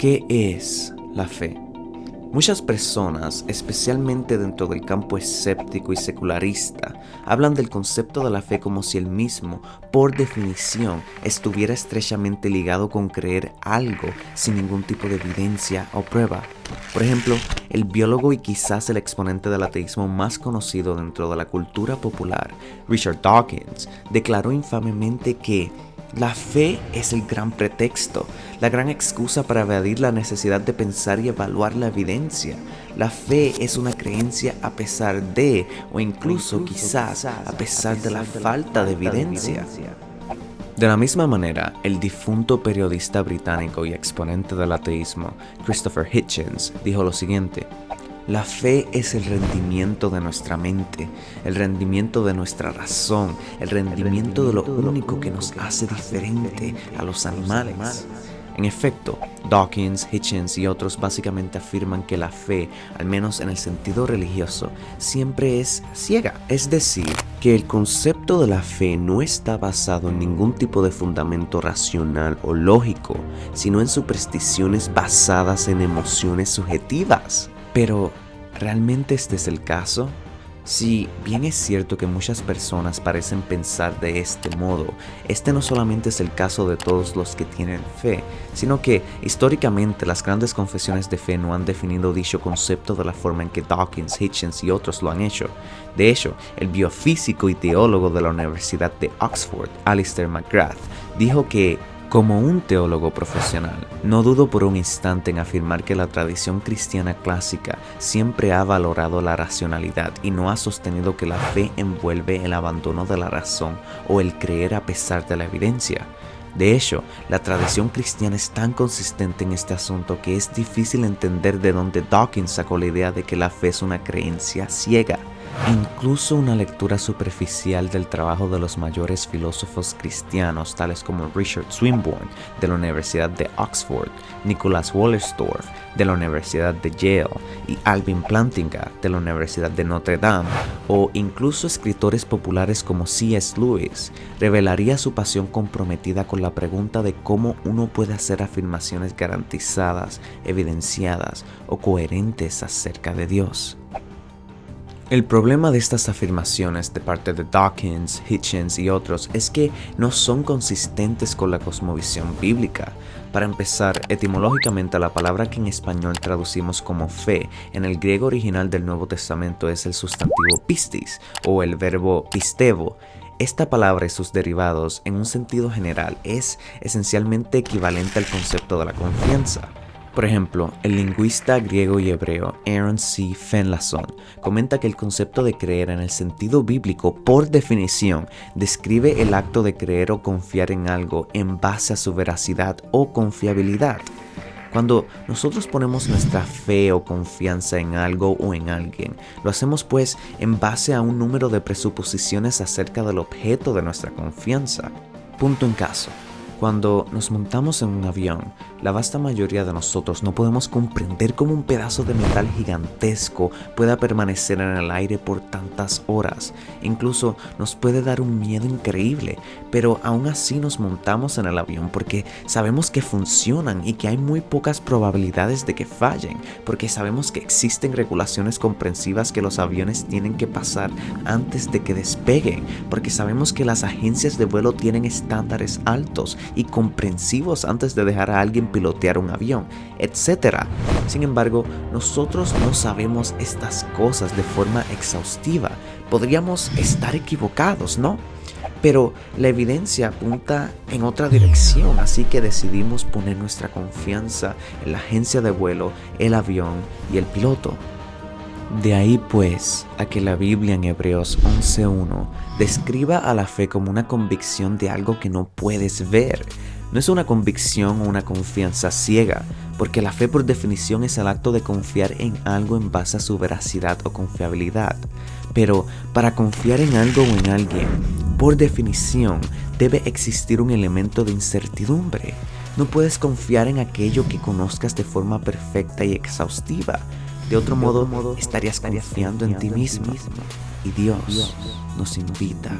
¿Qué es la fe? Muchas personas, especialmente dentro del campo escéptico y secularista, hablan del concepto de la fe como si el mismo, por definición, estuviera estrechamente ligado con creer algo sin ningún tipo de evidencia o prueba. Por ejemplo, el biólogo y quizás el exponente del ateísmo más conocido dentro de la cultura popular, Richard Dawkins, declaró infamemente que la fe es el gran pretexto, la gran excusa para evadir la necesidad de pensar y evaluar la evidencia. La fe es una creencia a pesar de, o incluso quizás a pesar de la falta de evidencia. De la misma manera, el difunto periodista británico y exponente del ateísmo, Christopher Hitchens, dijo lo siguiente: la fe es el rendimiento de nuestra mente, el rendimiento de nuestra razón, el rendimiento de lo único que nos hace diferente a los animales. En efecto, Dawkins, Hitchens y otros básicamente afirman que la fe, al menos en el sentido religioso, siempre es ciega. Es decir, que el concepto de la fe no está basado en ningún tipo de fundamento racional o lógico, sino en supersticiones basadas en emociones subjetivas. Pero, ¿realmente este es el caso? Si bien es cierto que muchas personas parecen pensar de este modo, este no solamente es el caso de todos los que tienen fe, sino que históricamente las grandes confesiones de fe no han definido dicho concepto de la forma en que Dawkins, Hitchens y otros lo han hecho. De hecho, el biofísico y teólogo de la Universidad de Oxford, Alistair McGrath, dijo que, como un teólogo profesional, no dudo por un instante en afirmar que la tradición cristiana clásica siempre ha valorado la racionalidad y no ha sostenido que la fe envuelve el abandono de la razón o el creer a pesar de la evidencia. De hecho, la tradición cristiana es tan consistente en este asunto que es difícil entender de dónde Dawkins sacó la idea de que la fe es una creencia ciega. Incluso una lectura superficial del trabajo de los mayores filósofos cristianos, tales como Richard Swinburne, de la Universidad de Oxford, Nicholas Wollerstorff, de la Universidad de Yale, y Alvin Plantinga, de la Universidad de Notre Dame, o incluso escritores populares como C.S. Lewis, revelaría su pasión comprometida con la pregunta de cómo uno puede hacer afirmaciones garantizadas, evidenciadas o coherentes acerca de Dios. El problema de estas afirmaciones de parte de Dawkins, Hitchens y otros es que no son consistentes con la cosmovisión bíblica. Para empezar, etimológicamente la palabra que en español traducimos como fe, en el griego original del Nuevo Testamento es el sustantivo pistis o el verbo pistevo. Esta palabra y sus derivados, en un sentido general, es esencialmente equivalente al concepto de la confianza. Por ejemplo, el lingüista griego y hebreo Aaron C. Fenelon comenta que el concepto de creer en el sentido bíblico, por definición, describe el acto de creer o confiar en algo en base a su veracidad o confiabilidad. Cuando nosotros ponemos nuestra fe o confianza en algo o en alguien, lo hacemos pues en base a un número de presuposiciones acerca del objeto de nuestra confianza. Punto en caso. Cuando nos montamos en un avión, la vasta mayoría de nosotros no podemos comprender cómo un pedazo de metal gigantesco pueda permanecer en el aire por tantas horas. Incluso nos puede dar un miedo increíble, pero aún así nos montamos en el avión porque sabemos que funcionan y que hay muy pocas probabilidades de que fallen, porque sabemos que existen regulaciones comprensivas que los aviones tienen que pasar antes de que despeguen, porque sabemos que las agencias de vuelo tienen estándares altos y comprensivos antes de dejar a alguien pilotear un avión, etc. Sin embargo, nosotros no sabemos estas cosas de forma exhaustiva. Podríamos estar equivocados, ¿no? Pero la evidencia apunta en otra dirección, así que decidimos poner nuestra confianza en la agencia de vuelo, el avión y el piloto. De ahí pues a que la Biblia en Hebreos 11:1 describa a la fe como una convicción de algo que no puedes ver. No es una convicción o una confianza ciega, porque la fe por definición es el acto de confiar en algo en base a su veracidad o confiabilidad. Pero para confiar en algo o en alguien, por definición, debe existir un elemento de incertidumbre. No puedes confiar en aquello que conozcas de forma perfecta y exhaustiva. De otro modo, estarías confiando en ti mismo. Y Dios nos invita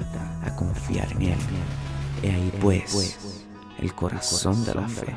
a confiar en Él. He ahí pues el corazón de la fe.